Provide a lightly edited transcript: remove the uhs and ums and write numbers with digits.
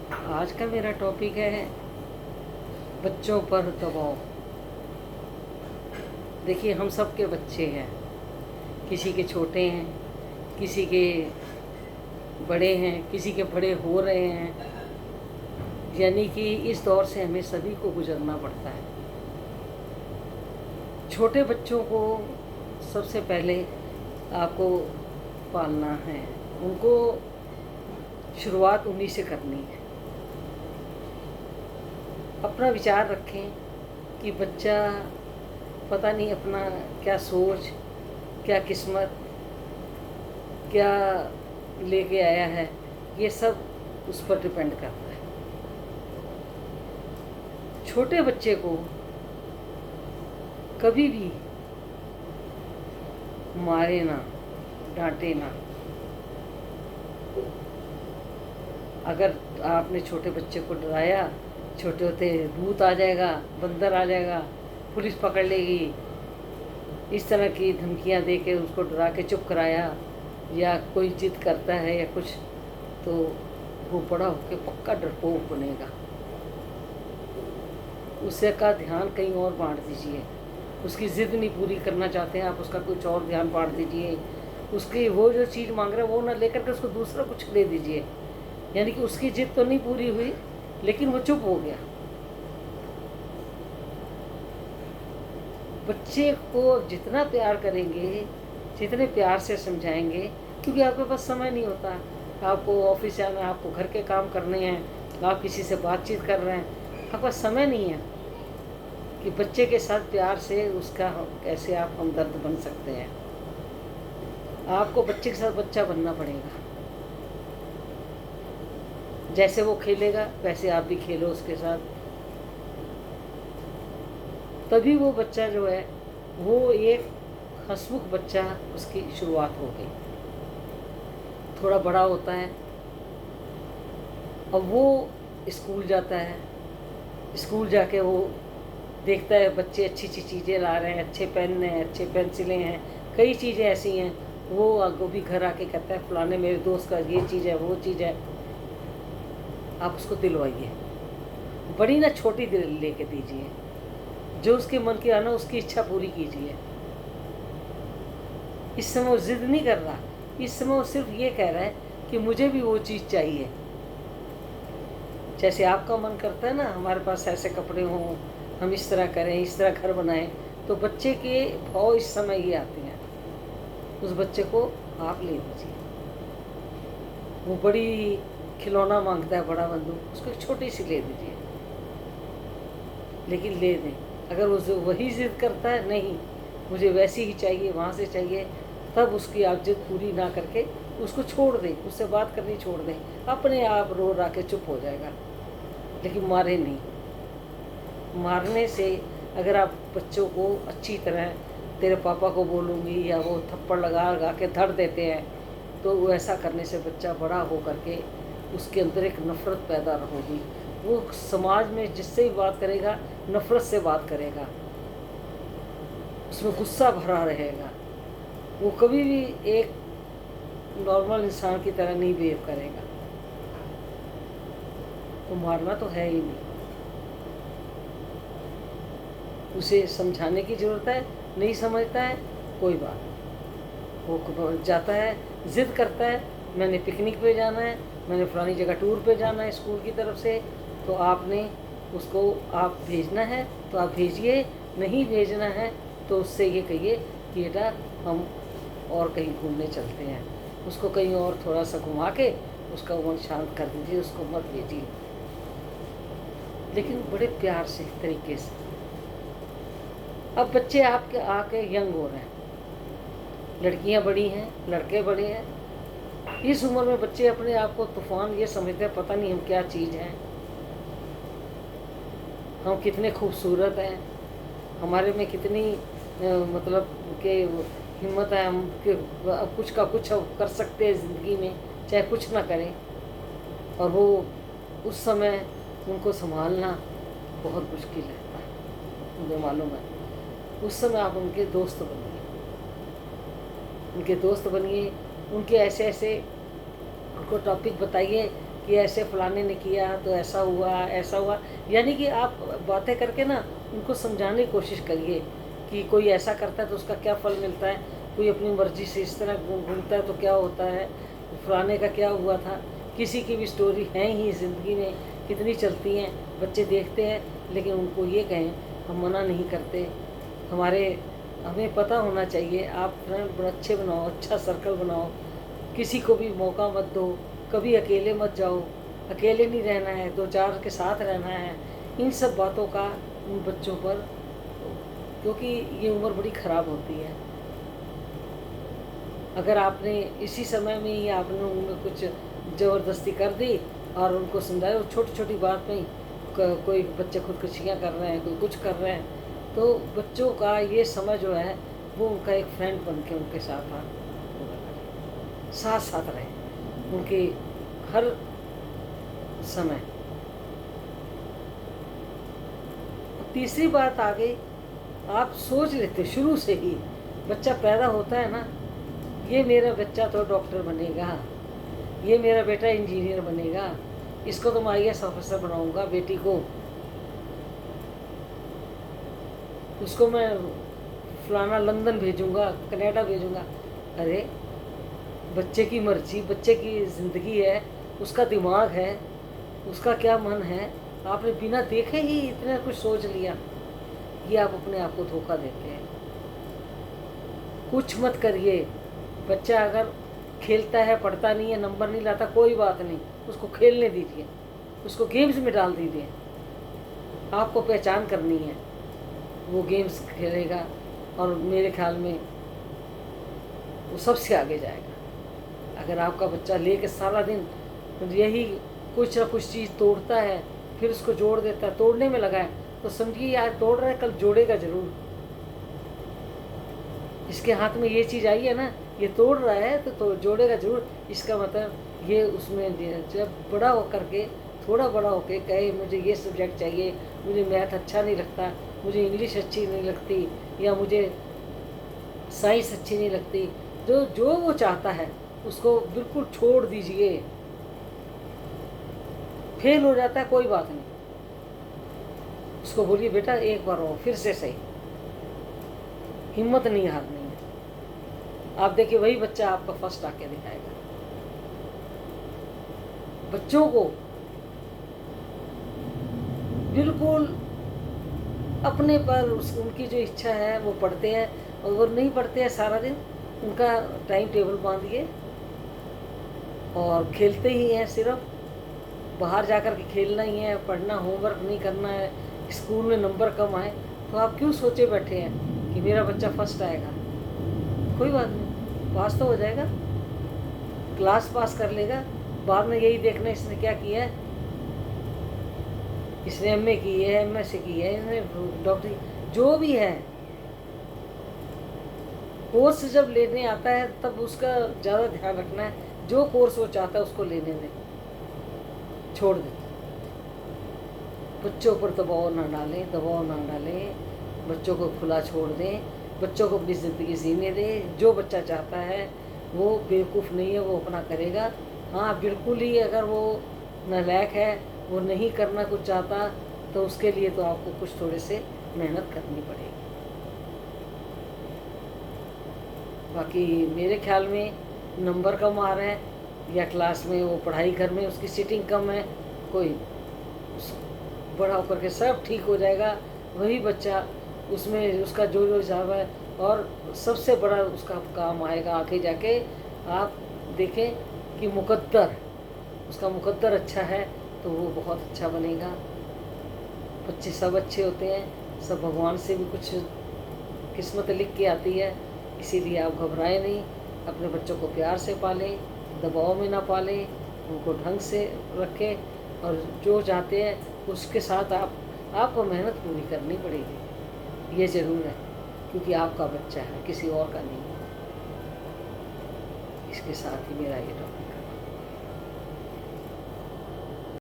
आज का मेरा टॉपिक है बच्चों पर दबाव। देखिए, हम सब के बच्चे हैं, किसी के छोटे हैं, किसी के बड़े हैं, किसी के बड़े हो रहे हैं। यानी कि इस दौर से हमें सभी को गुजरना पड़ता है। छोटे बच्चों को सबसे पहले आपको पालना है, उनको शुरुआत उन्हीं से करनी है। अपना विचार रखें कि बच्चा पता नहीं अपना क्या सोच, क्या किस्मत, क्या लेके आया है, ये सब उस पर डिपेंड करता है। छोटे बच्चे को कभी भी मारे ना, डांटे ना। अगर आपने छोटे बच्चे को डराया, छोटे होते भूत आ जाएगा, बंदर आ जाएगा, पुलिस पकड़ लेगी, इस तरह की धमकियां दे के उसको डरा के चुप कराया, या कोई जिद करता है या कुछ, तो वो बड़ा होकर पक्का डरपोक बनेगा। उससे का ध्यान कहीं और बांट दीजिए। उसकी ज़िद नहीं पूरी करना चाहते हैं आप, उसका कुछ और ध्यान बांट दीजिए। उसकी वो जो चीज़ मांग रहा है वो ना लेकर के उसको दूसरा कुछ दे दीजिए। यानी कि उसकी जिद तो नहीं पूरी हुई, लेकिन वो चुप हो गया। बच्चे को जितना प्यार करेंगे, जितने प्यार से समझाएंगे, क्योंकि आपके पास समय नहीं होता, आपको ऑफिस जाना है, आपको घर के काम करने हैं, आप किसी से बातचीत कर रहे हैं, आपके पास समय नहीं है कि बच्चे के साथ प्यार से उसका कैसे आप हमदर्द बन सकते हैं। आपको बच्चे के साथ बच्चा बनना पड़ेगा। जैसे वो खेलेगा वैसे आप भी खेलो उसके साथ, तभी वो बच्चा जो है वो एक हंसमुख बच्चा, उसकी शुरुआत हो गई। थोड़ा बड़ा होता है, अब वो स्कूल जाता है, स्कूल जाके वो देखता है बच्चे अच्छी अच्छी चीज़ें ला रहे हैं, अच्छे पेन हैं, अच्छे पेंसिलें हैं, कई चीज़ें ऐसी हैं। वो भी घर आके कहता है फलाने मेरे दोस्त का ये चीज़ है, वो चीज़ है। आप उसको दिलवाइए, बड़ी ना छोटी दिल लेके दीजिए, जो उसके मन की आना उसकी इच्छा पूरी कीजिए। इस समय वो जिद नहीं कर रहा, इस समय वो सिर्फ ये कह रहा है कि मुझे भी वो चीज़ चाहिए। जैसे आपका मन करता है ना हमारे पास ऐसे कपड़े हों, हम इस तरह करें, इस तरह घर बनाएं, तो बच्चे के भाव इस समय ये आते हैं। उस बच्चे को आप ले दीजिए। वो बड़ी खिलौना मांगता है, बड़ा बंदूक, उसको एक छोटी सी ले दीजिए, लेकिन ले दें। अगर वो वही जिद करता है नहीं मुझे वैसी ही चाहिए, वहाँ से चाहिए, तब उसकी आप जिद पूरी ना करके उसको छोड़ दें, उससे बात करनी छोड़ दें, अपने आप रो रा के चुप हो जाएगा। लेकिन मारे नहीं। मारने से अगर आप बच्चों को अच्छी तरह तेरे पापा को बोलूँगी या वो थप्पड़ लगा लगा के धर देते हैं, तो वो ऐसा करने से बच्चा बड़ा हो करके उसके अंदर एक नफ़रत पैदा होगी। वो समाज में जिससे भी बात करेगा नफ़रत से बात करेगा, उसमें गुस्सा भरा रहेगा, वो कभी भी एक नॉर्मल इंसान की तरह नहीं बिहेव करेगा। तो मारना तो है ही नहीं। उसे समझाने की ज़रूरत है, नहीं समझता है कोई बात, वो जाता है, ज़िद करता है मैंने पिकनिक पे जाना है, मैंने फलानी जगह टूर पे जाना है स्कूल की तरफ से, तो आपने उसको आप भेजना है तो आप भेजिए, नहीं भेजना है तो उससे ये कहिए कि बेटा हम और कहीं घूमने चलते हैं। उसको कहीं और थोड़ा सा घुमा के उसका मन शांत कर दीजिए, उसको मत भेजिए, लेकिन बड़े प्यार से तरीके से। अब बच्चे आपके आके यंग हो रहे हैं, लड़कियां बड़ी हैं, लड़के बड़े हैं। इस उम्र में बच्चे अपने आप को तूफान ये समझते हैं पता नहीं हम क्या चीज़ हैं, हम कितने खूबसूरत हैं, हमारे में कितनी मतलब के हिम्मत है, हम कि अब कुछ का कुछ कर सकते हैं ज़िंदगी में, चाहे कुछ ना करें। और वो उस समय उनको संभालना बहुत मुश्किल रहता है, मुझे मालूम है। उस समय आप उनके दोस्त बनिए, उनके दोस्त बनिए, उनके ऐसे ऐसे उनको टॉपिक बताइए कि ऐसे फलाने ने किया तो ऐसा हुआ ऐसा हुआ। यानी कि आप बातें करके ना उनको समझाने की कोशिश करिए कि कोई ऐसा करता है तो उसका क्या फल मिलता है, कोई अपनी मर्जी से इस तरह घूमता है तो क्या होता है, फलाने का क्या हुआ था। किसी की भी स्टोरी है ही ज़िंदगी में, कितनी चलती हैं, बच्चे देखते हैं, लेकिन उनको ये कहें, हम मना नहीं करते। हमें पता होना चाहिए। आप फ्रेंड बड़े अच्छे बनाओ, अच्छा सर्कल बनाओ, किसी को भी मौका मत दो, कभी अकेले मत जाओ, अकेले नहीं रहना है, दो चार के साथ रहना है। इन सब बातों का उन बच्चों पर, क्योंकि ये उम्र बड़ी ख़राब होती है। अगर आपने इसी समय में ही आपने उनमें कुछ ज़बरदस्ती कर दी और उनको समझाया, छोटी छोटी बात में कोई बच्चे खुदकुशियाँ कर रहे हैं, कोई कुछ कर रहे हैं, तो बच्चों का ये समय जो है वो उनका एक फ्रेंड बन के उनके साथ साथ रहे, उनके हर समय। तीसरी बात आ गई, आप सोच लेते शुरू से ही, बच्चा पैदा होता है ना, ये मेरा बच्चा तो डॉक्टर बनेगा, ये मेरा बेटा इंजीनियर बनेगा, इसको तो मैं IAS ऑफिसर बनाऊंगा, बेटी को, उसको मैं फलाना लंदन भेजूंगा, कनाडा भेजूंगा। अरे बच्चे की मर्जी, बच्चे की ज़िंदगी है, उसका दिमाग है, उसका क्या मन है। आपने बिना देखे ही इतना कुछ सोच लिया, ये आप अपने आप को धोखा देते हैं। कुछ मत करिए। बच्चा अगर खेलता है, पढ़ता नहीं है, नंबर नहीं लाता, कोई बात नहीं, उसको खेलने दीजिए, उसको गेम्स में डाल दीजिए। आपको पहचान करनी है, वो गेम्स खेलेगा और मेरे ख्याल में वो सबसे आगे जाएगा। अगर आपका बच्चा लेके सारा दिन यही कुछ ना कुछ चीज़ तोड़ता है, फिर उसको जोड़ देता है, तोड़ने में लगा है, तो समझिए आज तोड़ रहा है, कल जोड़ेगा ज़रूर। इसके हाथ में ये चीज़ आई है ना, ये तोड़ रहा है तो जोड़ेगा ज़रूर। इसका मतलब ये उसमें जब बड़ा हो करके, थोड़ा बड़ा होके कहे मुझे ये सब्जेक्ट चाहिए, मुझे मैथ अच्छा नहीं लगता, मुझे इंग्लिश अच्छी नहीं लगती, या मुझे साइंस अच्छी नहीं लगती, जो वो चाहता है उसको बिल्कुल छोड़ दीजिए। फेल हो जाता है कोई बात नहीं, उसको बोलिए बेटा एक बार और फिर से सही, हिम्मत नहीं हारनी है। आप देखिए वही बच्चा आपका फर्स्ट आके दिखाएगा। बच्चों को बिल्कुल अपने पर उनकी जो इच्छा है वो पढ़ते हैं, और वो नहीं पढ़ते हैं सारा दिन, उनका टाइम टेबल बांधिए और खेलते ही हैं, सिर्फ बाहर जाकर के खेलना ही है, पढ़ना होमवर्क नहीं करना है, स्कूल में नंबर कम आए तो आप क्यों सोचे बैठे हैं कि मेरा बच्चा फर्स्ट आएगा। कोई बात नहीं, पास तो हो जाएगा, क्लास पास कर लेगा, बाद में यही देखना इसने क्या किया है, इसने MA की है, MSc की है, इसने डॉक्टरी, जो भी है। कोर्स जब लेने आता है तब उसका ज़्यादा ध्यान रखना है, जो कोर्स वो चाहता है उसको लेने दें, छोड़ दें। बच्चों पर दबाव ना डालें, बच्चों को खुला छोड़ दें, बच्चों को अपनी ज़िंदगी जीने दें। जो बच्चा चाहता है वो बेवकूफ़ नहीं है, वो अपना करेगा। हाँ बिल्कुल ही अगर वो नालायक है, वो नहीं करना कुछ चाहता, तो उसके लिए तो आपको कुछ थोड़े से मेहनत करनी पड़ेगी। बाकी मेरे ख्याल में नंबर कम आ रहे हैं या क्लास में वो पढ़ाई घर में उसकी सीटिंग कम है, कोई बड़ा होकर के सब ठीक हो जाएगा। वही बच्चा उसमें उसका जो हिसाब है, और सबसे बड़ा उसका काम आएगा आगे जाके। आप देखें कि उसका मुकद्दर अच्छा है तो वो बहुत अच्छा बनेगा। बच्चे सब अच्छे होते हैं, सब भगवान से भी कुछ किस्मत लिख के आती है, इसीलिए आप घबराएं नहीं। अपने बच्चों को प्यार से पालें, दबाव में ना पालें, उनको ढंग से रखें, और जो चाहते हैं उसके साथ आपको मेहनत पूरी करनी पड़ेगी, ये ज़रूर है, क्योंकि आपका बच्चा है, किसी और का नहीं। इसके साथ ही मेरा ये टॉपिक